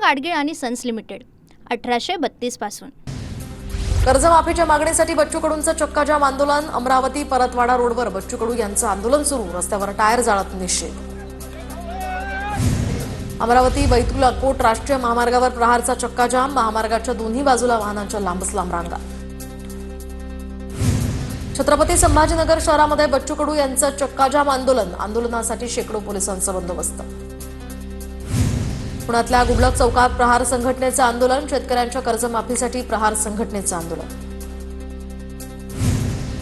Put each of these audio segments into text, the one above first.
गाडगीळ आणि sons limited 1832 पासून। कर्जमाफीच्या मागणीसाठी बच्चू कडूंचं चक्काजाम आंदोलन। अमरावती परतवाडा रोडवर बच्चू कडू यांचं आंदोलन सुरू। रस्त्यावर टायर जाळत निषेध। अमरावती बैतूल अकोट राष्ट्रीय महामार्गावर प्रहारचा चक्काजाम। महामार्गाच्या दोन्ही बाजूला वाहनांच्या लांबच लांब रांगा। छत्रपती संभाजीनगर शहरामध्ये बच्चू कडू यांचं चक्काजाम आंदोलन। आंदोलनासाठी शेकडो पोलिसांचा बंदोबस्त। पुण्यातल्या गुबलक चौकात प्रहार संघटनेचं आंदोलन। शेतकऱ्यांच्या कर्जमाफीसाठी प्रहार संघटनेचं आंदोलन।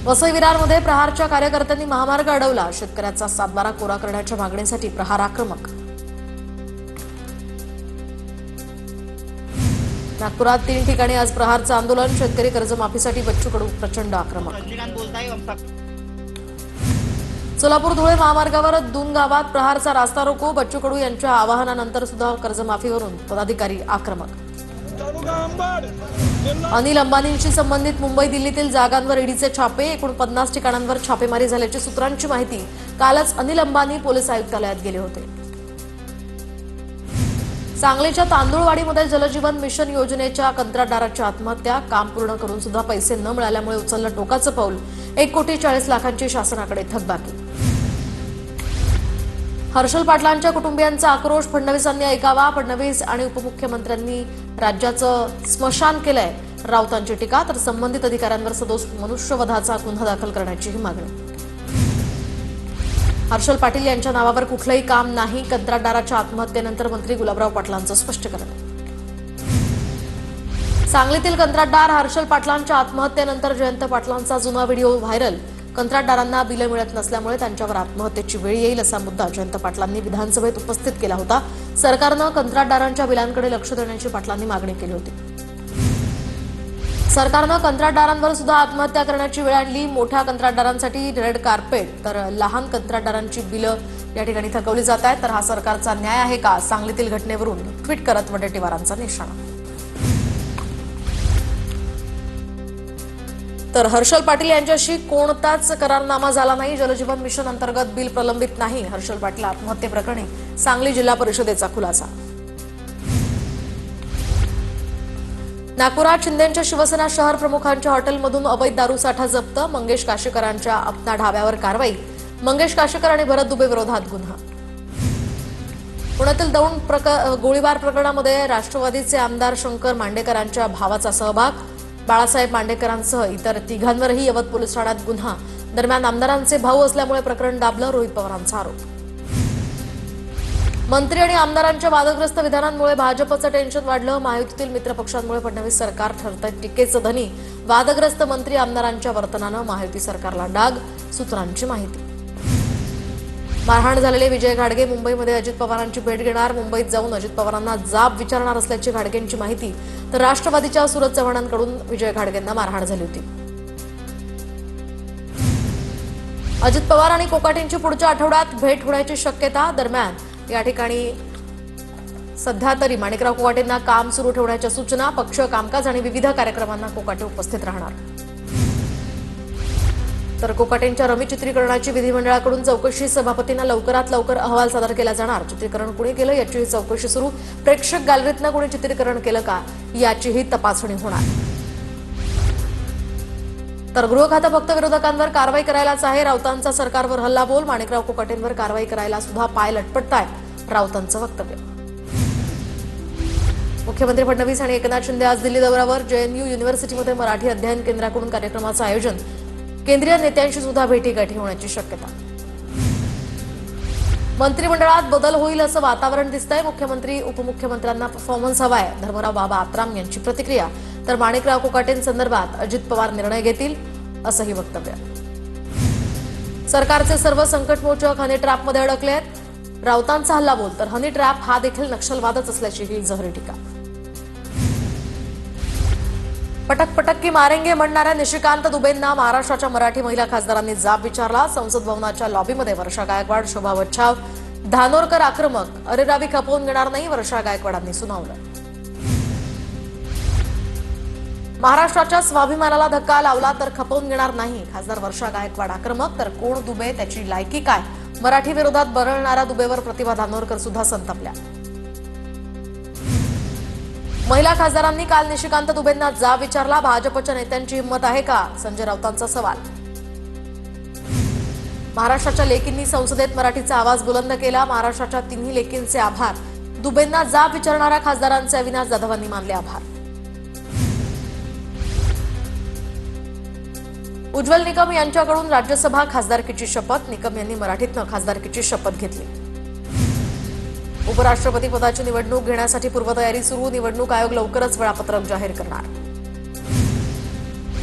वसई विरारमध्ये प्रहारच्या कार्यकर्त्यांनी महामार्ग अडवला। शेतकऱ्याचा सातबारा कोरा करण्याच्या मागणीसाठी प्रहार आक्रमक। नागपुरात 3 ठिकाणी आज प्रहारचं आंदोलन। शेतकरी कर्जमाफीसाठी बच्चू कडू प्रचंड आक्रमक। सोलापूर धुळे महामार्गावर दून गावात प्रहारचा रास्ता रोको। बच्चू कडू यांच्या आवाहनानंतर सुद्धा कर्जमाफीवरून पदाधिकारी आक्रमक। अनिल अंबानींशी संबंधित मुंबई दिल्लीतील जागांवर ईडीचे छापे। एकूण 50 ठिकाणांवर छापेमारी झाल्याची सूत्रांची माहिती। कालच अनिल अंबानी पोलीस आयुक्तालयात गेले होते। सांगलीच्या तांदूळवाडीमध्ये जलजीवन मिशन योजनेच्या कंत्राटदाराची आत्महत्या। काम पूर्ण करून सुद्धा पैसे न मिळाल्यामुळे उचललं टोकाचं पाऊल। 1,40,00,000ची शासनाकडे थकबाकी। हर्षल पाटलांच्या कुटुंबियांचा आक्रोश। फडणवीसांनी ऐकावा। फडणवीस आणि उपमुख्यमंत्र्यांनी राज्याचं स्मशान केलंय। राऊतांची टीका। तर संबंधित अधिकाऱ्यांवर सदोष मनुष्यवधाचा गुन्हा दाखल करण्याचीही मागणी। हर्षल पाटील यांच्या नावावर कुठलंही काम नाही। कंत्राटदाराच्या आत्महत्येनंतर मंत्री गुलाबराव पाटलांचं स्पष्टीकरण। सांगलीतील कंत्राटदार हर्षल पाटलांच्या आत्महत्येनंतर जयंत पाटलांचा जुना व्हिडिओ व्हायरल। कंत्राटदारांना बिलं मिळत नसल्यामुळे त्यांच्यावर आत्महत्येची वेळ येईल असा मुद्दा जयंत पाटलांनी विधानसभेत उपस्थित केला होता। सरकारनं कंत्राटदारांच्या बिलांकडे लक्ष देण्याची पाटलांनी मागणी केली होती। सरकारनं कंत्राटदारांवर सुद्धा आत्महत्या करण्याची वेळ आणली। मोठ्या कंत्राटदारांसाठी रेड कार्पेट, तर लहान कंत्राटदारांची बिलं या ठिकाणी थकवली जात आहेत। तर हा सरकारचा न्याय आहे का? सांगलीतील घटनेवरून ट्विट करत वडेट्टीवारांचा निशाणा। तर हर्षल पाटील यांच्याशी कोणताच करारनामा झाला नाही। जलजीवन मिशन अंतर्गत बिल प्रलंबित नाही। हर्षल पाटील आत्महत्येप्रकरणी सांगली जिल्हा परिषदेचा खुलासा। नागपुरात शिंदेंच्या शिवसेना शहर प्रमुखांच्या हॉटेलमधून अवैध दारूसाठा जप्त। मंगेश काशीकरांच्या अपना ढाब्यावर कारवाई। मंगेश काशीकर आणि भरत दुबे विरोधात गुन्हा। पुण्यातील दौंड गोळीबार प्रकरणामध्ये राष्ट्रवादीचे आमदार शंकर मांडेकरांच्या भावाचा सहभाग। बाळासाहेब मांडेकरांसह इतर तिघांवरही यवत पोलीस ठाण्यात गुन्हा। दरम्यान आमदारांचे भाऊ असल्यामुळे प्रकरण दाबलं। रोहित पवारांचा आरोप। मंत्री आणि आमदारांच्या वादग्रस्त विधानांमुळे भाजपचं टेन्शन वाढलं। महायुतीतील मित्रपक्षांमुळे फडणवीस सरकार ठरतंय टीकेचं धनी। वादग्रस्त मंत्री आमदारांच्या वर्तनानं महायुती सरकारला डाग, सूत्रांची माहिती। मारहाण झालेले विजय घाडगे मुंबईमध्ये अजित पवारांची भेट घेणार। मुंबईत जाऊन अजित पवारांना जाब विचारणार असल्याची घाडगेंची माहिती। तर राष्ट्रवादीच्या सूरज चव्हाणांकडून विजय घाडगेंना मारहाण झाली होती। अजित पवार आणि कोकाटेंची पुढच्या आठवड्यात भेट होण्याची शक्यता। दरम्यान या ठिकाणी सध्या तरी माणिकराव कोकाटेंना काम सुरू ठेवण्याच्या सूचना। पक्ष कामकाज आणि विविध कार्यक्रमांना कोकाटे उपस्थित राहणार। तर कोकाटेंच्या रमी चित्रीकरणाची विधिमंडळाकडून चौकशी। सभापतींना लवकरात लवकर अहवाल सादर केला जाणार। चित्रीकरण कुणी केलं याचीही चौकशी सुरू। प्रेक्षक गॅलरीतनं कुणी चित्रीकरण केलं का याचीही तपासणी होणार। तर गृह खातं फक्त विरोधकांवर कारवाई करायलाच आहे। राऊतांचा सरकारवर हल्लाबोल। माणिकराव कोकाटेंवर कारवाई करायला सुद्धा पाय लटपटतायत। राऊतांचं वक्तव्य। मुख्यमंत्री फडणवीस आणि एकनाथ शिंदे आज दिल्ली दौऱ्यावर। जेएनयू युनिव्हर्सिटीमध्ये मराठी अध्ययन केंद्राकडून कार्यक्रमाचं आयोजन। केंद्रीय नेत्यांशी सुद्धा भेटीगाठी होण्याची शक्यता। मंत्रिमंडळात बदल होईल असं वातावरण दिसतंय। मुख्यमंत्री उपमुख्यमंत्र्यांना परफॉर्मन्स हवाय। धर्मराव बाबा आत्राम यांची प्रतिक्रिया। तर माणिकराव कोकाटेंसंदर्भात अजित पवार निर्णय घेतील असंही वक्तव्य। सरकारचे सर्व संकटमोचक हनी ट्रॅपमध्ये अडकलेत। राऊतांचा हल्लाबोल। तर हनी ट्रॅप हा देखील नक्षलवादच असल्याची ही जहरी टीका। पटक पटक की मारेंगे म्हणणाऱ्या निशिकांत दुबेंना महाराष्ट्राच्या मराठी महिला खासदारांनी जाब विचारला। संसद भवनाच्या लॉबीमध्ये वर्षा गायकवाड, शोभा बच्छाव, धानोरकर आक्रमक। अरेरावी खपवून घेणार नाही, वर्षा गायकवाडांनी सुनावलं। महाराष्ट्राच्या स्वाभिमानाला धक्का लावला तर खपवून घेणार नाही, खासदार वर्षा गायकवाड आक्रमक। तर कोण दुबे, त्याची लायकी काय? मराठी विरोधात बरळणाऱ्या दुबेवर प्रतिभा धानोरकर सुद्धा संतापल्या। महिला खासदारांनी काल निशिकांत दुबेंना जाब विचारला. भाजपच्या नेत्यांची हिंमत आहे का? संजय राऊतांचा सवाल. महाराष्ट्राच्या लेकींनी संसदेत मराठीचा आवाज बुलंद केला. महाराष्ट्राच्या तिन्ही लेकींचे आभार. दुबेंना जाब विचारणाऱ्या खासदारांचे अविनाश जाधवांनी मानले आभार. उज्ज्वल निकम यांच्याकडून राज्यसभा खासदारकीची शपथ. निकम यांनी मराठीतनं खासदारकीची शपथ घेतली. उपराष्ट्रपती पदाची निवडणूक घेण्यासाठी पूर्वतयारी सुरू. निवडणूक आयोग लवकरच वेळापत्रक जाहीर करणार.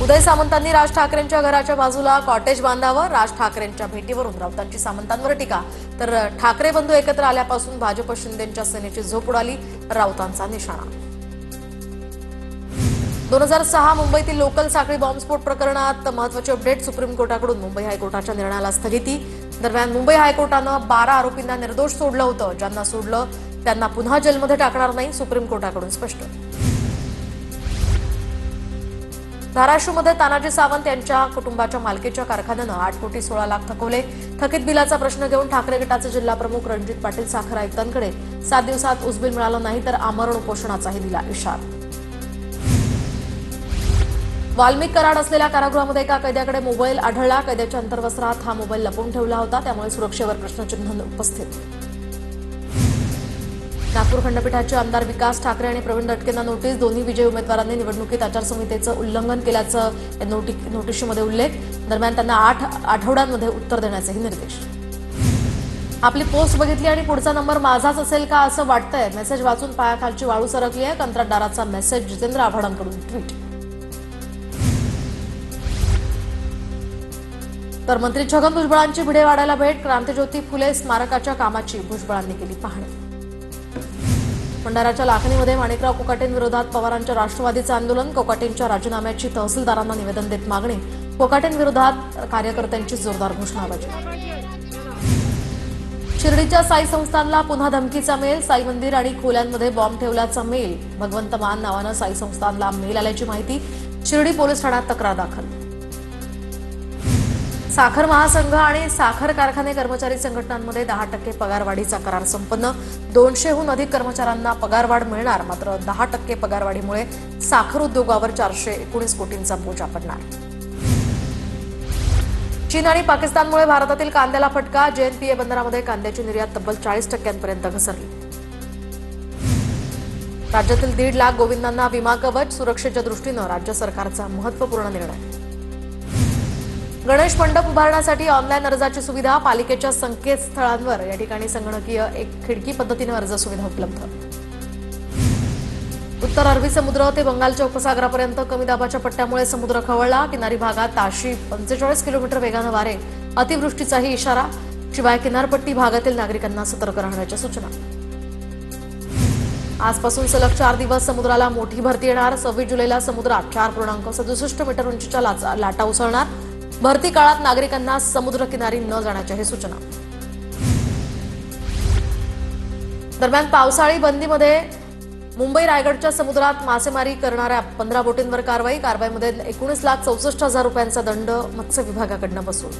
उदय सामंतांनी राज ठाकरेंच्या घराच्या बाजूला कॉटेज बांधावं. राज ठाकरेंच्या भेटीवरून राऊतांची सामंतांवर टीका. तर ठाकरे बंधू एकत्र आल्यापासून भाजप शिंदेंच्या सेनेची झोप उडाली. राऊतांचा निशाणा. 2006 मुंबईतील लोकल साखळी बॉम्बस्फोट प्रकरणात महत्त्वाची अपडेट. सुप्रीम कोर्टाकडून मुंबई हायकोर्टाच्या निर्णयाला स्थगिती. दरम्यान मुंबई हायकोर्टानं 12 आरोपींना निर्दोष सोडलं होतं. ज्यांना सोडलं त्यांना पुन्हा जेलमध्ये टाकणार नाही. सुप्रीम कोर्टाकडून स्पष्ट. धाराशिवमध्ये तानाजी सावंत यांच्या कुटुंबाच्या मालकीच्या कारखान्यानं 8 कोटी 16 लाख थकवले. थकीत बिलाचा प्रश्न घेऊन ठाकरे गटाचे जिल्हा प्रमुख रणजित पाटील साखर आयुक्तांकडे 7 दिवसात उसबिल मिळालं नाही तर आमरण उपोषणाचाही दिला इशारा. वाल्मिक कराड असलेल्या कारागृहामध्ये एका कैद्याकडे मोबाईल आढळला. कैद्याच्या अंतर्वस्त्रात हा मोबाईल लपवून ठेवला होता. त्यामुळे सुरक्षेवर प्रश्नचिन्ह उपस्थित. नागपूर खंडपीठाचे आमदार विकास ठाकरे आणि प्रवीण दटकेंना नोटीस. दोन्ही विजयी उमेदवारांनी निवडणुकीत आचारसंहितेचं उल्लंघन केल्याचं या नोटीसमध्ये उल्लेख. दरम्यान त्यांना 8 आठवड्यांमध्ये उत्तर देण्याचेही निर्देश. आपली पोस्ट बघितली आणि पुढचा नंबर माझाच असेल का असं वाटतंय. मेसेज वाचून पायाखालची वाळू सरकली आहे. कंत्राटदाराचा मेसेज. जितेंद्र आव्हाडांकडून ट्विट. तर मंत्री छगन भुजबळांची भिडेवाड्याला भेट. क्रांतिज्योती फुले स्मारकाच्या कामाची भुजबळांनी केली पाहणी. भंडाऱ्याच्या लाखणीमध्ये माणिकराव कोकाटेंविरोधात पवारांच्या राष्ट्रवादीचं आंदोलन. कोकाटेंच्या राजीनाम्याची तहसीलदारांना निवेदन देत मागणी. कोकाटेंविरोधात कार्यकर्त्यांची जोरदार घोषणाबाजी. शिर्डीच्या साई संस्थानला पुन्हा धमकीचा मेल. साई मंदिर आणि खोल्यांमध्ये बॉम्ब ठेवल्याचा मेल. भगवंत मान नावानं साई संस्थानला मेल आल्याची माहिती. शिर्डी पोलीस ठाण्यात तक्रार दाखल. साखर महासंघ आणि साखर कारखाने कर्मचारी संघटनांमध्ये 10% पगारवाढीचा करार संपन्न. 200हून अधिक कर्मचाऱ्यांना पगारवाढ मिळणार. मात्र 10% पगारवाढीमुळे साखर उद्योगावर 419 कोटींचा बोजा पडणार. चीन आणि पाकिस्तानमुळे भारतातील कांद्याला फटका. JNPA बंदरामध्ये कांद्याची निर्यात तब्बल 40% घसरली. राज्यातील 1.5 लाख गोविंदांना विमा कवच. सुरक्षेच्या दृष्टीनं राज्य सरकारचा महत्त्वपूर्ण निर्णय. गणेश मंडप उभारण्यासाठी ऑनलाईन अर्जाची सुविधा. पालिकेच्या संकेतस्थळांवर या ठिकाणी संगणकीय एक खिडकी पद्धतीने अर्ज सुविधा उपलब्ध. उत्तर अरबी समुद्र ते बंगालच्या उपसागरापर्यंत कमी दाबाच्या पट्ट्यामुळे समुद्र खवळला. किनारी भागात ताशी 45 किलोमीटर वेगानं वारे. अतिवृष्टीचाही इशारा. शिवाय किनारपट्टी भागातील नागरिकांना सतर्क राहण्याच्या सूचना. आजपासून सलग 4 दिवस समुद्राला मोठी भरती येणार. 26 जुलैला समुद्रात 4.67 मीटर उंचीच्या लाटा उसळणार. भरती काळात नागरिकांना समुद्रकिनारी न जाण्याच्याही सूचना. दरम्यान पावसाळी बंदीमध्ये मुंबई रायगडच्या समुद्रात मासेमारी करणाऱ्या 15 बोटींवर कारवाई. कारवाईमध्ये 19,64,000 रुपयांचा दंड मत्स्य विभागाकडून वसूल.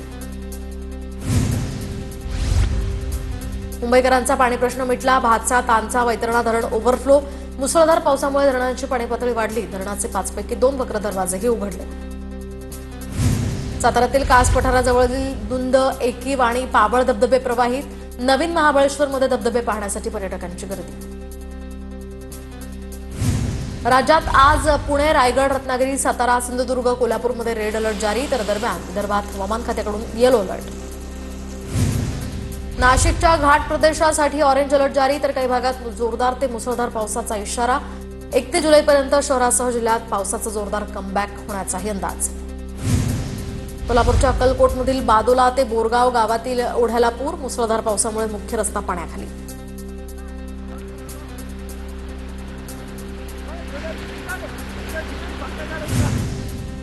मुंबईकरांचा पाणी प्रश्न मिटला. भातसा तानसा वैतरणा धरण ओव्हरफ्लो. मुसळधार पावसामुळे धरणांची पाणी पातळी वाढली. धरणाचे 5 पैकी 2 वक्र दरवाजेही उघडले. साताऱ्यातील कास पठाराजवळील दुंद, एकी, वाणी, पाबळ धबधबे प्रवाहित. नवीन महाबळेश्वरमध्ये धबधबे पाहण्यासाठी पर्यटकांची गर्दी. राज्यात आज पुणे, रायगड, रत्नागिरी, सातारा, सिंधुदुर्ग, कोल्हापूरमध्ये रेड अलर्ट जारी. तर दरम्यान विदर्भात हवामान खात्याकडून येलो अलर्ट. नाशिकच्या घाट प्रदेशासाठी ऑरेंज अलर्ट जारी. तर काही भागात जोरदार ते मुसळधार पावसाचा इशारा. 31 जुलैपर्यंत शहरासह जिल्ह्यात पावसाचा जोरदार कमबॅक होण्याचाही अंदाज. कोल्हापूरच्या अक्कलकोटमधील बादोला ते बोरगाव गावातील ओढ्याला पूर. मुसळधार पावसामुळे मुख्य रस्ता पाण्याखाली.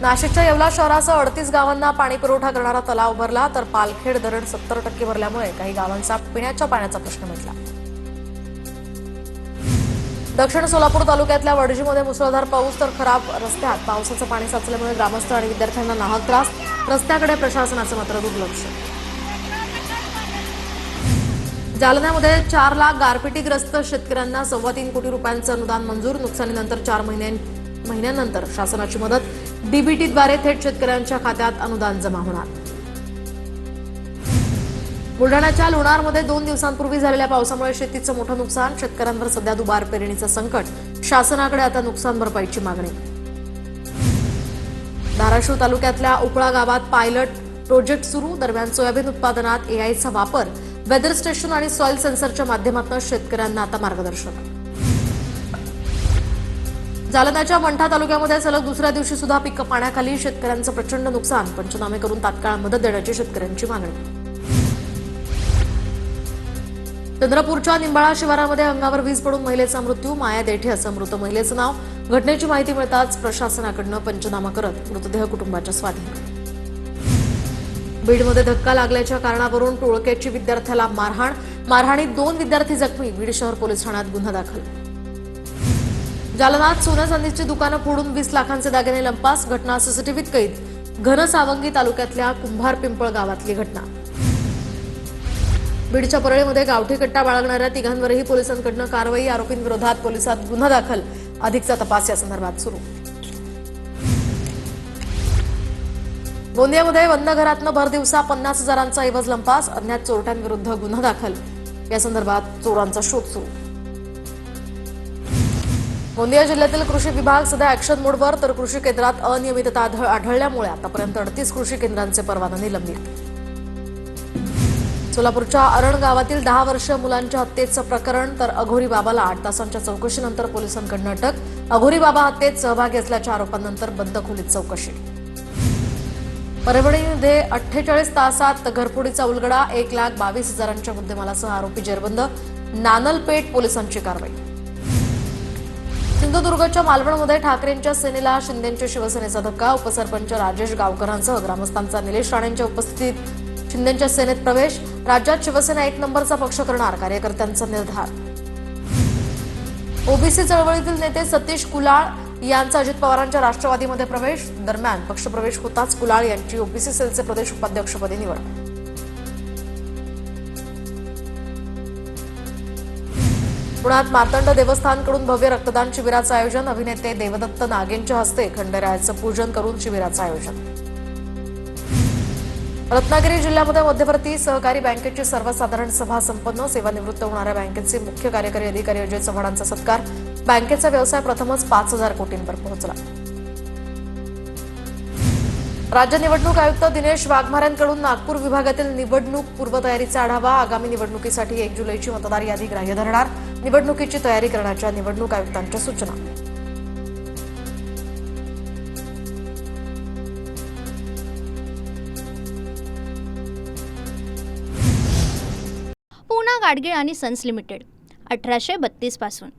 नाशिकच्या येवला शहरासह 38 गावांना पाणी पुरवठा करणारा तलाव भरला. तर पालखेड धरण 70% भरल्यामुळे काही गावांचा पिण्याच्या पाण्याचा प्रश्न मिटला. दक्षिण सोलापूर तालुक्यातल्या वडजीमध्ये मुसळधार पाऊस. तर खराब रस्त्यात पावसाचं पाणी साचल्यामुळे ग्रामस्थ आणि विद्यार्थ्यांना नाहक त्रास. रस्त्याकडे प्रशासनाचं मात्र दुर्लक्ष. जालन्यामध्ये 4 लाख गारपिटीग्रस्त शेतकऱ्यांना 3.25 कोटी रुपयांचं अनुदान मंजूर. नुकसानीनंतर 4 महिन्यांनंतर शासनाची मदत. डीबीटीद्वारे थेट शेतकऱ्यांच्या खात्यात अनुदान जमा होणार. बुलढाण्याच्या लोणारमध्ये 2 दिवसांपूर्वी झालेल्या पावसामुळे शेतीचं मोठं नुकसान. शेतकऱ्यांवर सध्या दुबार पेरणीचं संकट. शासनाकडे आता नुकसान भरपाईची मागणी. धाराशिव तालुक्यातल्या उपळा गावात पायलट प्रोजेक्ट सुरू. दरम्यान सोयाबीन उत्पादनात एआयचा वापर. वेदर स्टेशन आणि सॉइल सेन्सरच्या माध्यमातून शेतकऱ्यांना आता मार्गदर्शन. जालन्याच्या मंठा तालुक्यामध्ये सलग दुसऱ्या दिवशी सुद्धा पिकं पाण्याखाली. शेतकऱ्यांचं प्रचंड नुकसान. पंचनामे करून तात्काळ मदत देण्याची शेतकऱ्यांची मागणी. चंद्रपूरच्या निंबाळा शिवारामध्ये अंगावर वीज पडून महिलेचा मृत्यू. माया देठे असं मृत महिलेचं नाव. घटनेची माहिती मिळताच प्रशासनाकडून पंचनामा करत मृतदेह कुटुंबाच्या स्वाधीन. बीडमध्ये धक्का लागल्याच्या कारणावरून टोळक्याची विद्यार्थ्याला मारहाण. मारहाणीत 2 विद्यार्थी जखमी. बीड शहर पोलीस ठाण्यात गुन्हा दाखल. जालन्यात सोनं चांदीची दुकानं फोडून 20 लाखांचे दागिने लंपास. घटना सीसीटीव्हीत कैद. घनसावंगी तालुक्यातल्या कुंभार पिंपळ गावातली घटना. बीडच्या परळीमध्ये गावठी कट्टा बाळगणाऱ्या 3घांवरही पोलिसांकडून कारवाई. आरोपींविरोधात पोलिसात गुन्हा दाखल. अधिकचा तपास या संदर्भात सुरू. गोंदियामध्ये बंद घरातनं भर दिवसा 50,000चा ऐवज लंपास. अज्ञात चोरट्यांविरुद्ध गुन्हा दाखल. या संदर्भात चोरांचा शोध सुरू. गोंदिया जिल्ह्यातील कृषी विभाग सध्या ऍक्शन मोडवर. तर कृषी केंद्रात अनियमितता आढळल्यामुळे आतापर्यंत 38 कृषी केंद्रांचे परवाना निलंबित. सोलापूरच्या अरण गावातील 10 वर्षीय मुलांच्या हत्येचं प्रकरण. तर अघोरी बाबाला 8 तासांच्या चौकशीनंतर पोलिसांकडून अटक. अघोरी बाबा हत्येत सहभागी असल्याच्या आरोपांनंतर बंद खोलीत चौकशी. परभणीमध्ये 48 तासात घरफोडीचा उलगडा. 1,22,000च्या मुद्देमालासह आरोपी जेरबंद. नानलपेठ पोलिसांची कारवाई. सिंधुदुर्गच्या मालवणमध्ये ठाकरेंच्या सेनेला शिंदेच्या शिवसेनेचा धक्का. उपसरपंच राजेश गावकरांसह ग्रामस्थांचा निलेश राणेंच्या उपस्थितीत शिंदेच्या सेनेत प्रवेश. राज्यात शिवसेना 1 नंबरचा पक्ष करणार. कार्यकर्त्यांचा निर्धार. ओबीसी चळवळीतील नेते सतीश कुलाळ यांचा अजित पवारांच्या राष्ट्रवादीमध्ये प्रवेश. दरम्यान पक्षप्रवेश होताच कुलाळ यांची ओबीसी सेलचे प्रदेश उपाध्यक्षपदी निवड. पुण्यात मार्तंड देवस्थानकडून भव्य रक्तदान शिबिराचं आयोजन. अभिनेते देवदत्त नागेंच्या हस्ते खंडेरायाचं पूजन करून शिबिराचं आयोजन. रत्नागिरी जिल्ह्यामध्ये मध्यवर्ती सहकारी बँकेची सर्वसाधारण सभा संपन्न. सेवानिवृत्त होणाऱ्या बँकेचे मुख्य कार्यकारी अधिकारी अजय चव्हाणांचा सत्कार. बँकेचा व्यवसाय प्रथमच 5,000 कोटींवर पोहोचला. राज्य निवडणूक आयुक्त दिनेश वाघमारेंकडून नागपूर विभागातील निवडणूक पूर्वतयारीचा आढावा. आगामी निवडणुकीसाठी 1 जुलैची मतदार यादी ग्राह्य धरणार. निवडणुकीची तयारी करण्याच्या निवडणूक आयुक्तांच्या सूचना. पूना गाडगीळ आणि सन्स लिमिटेड 1832 पासून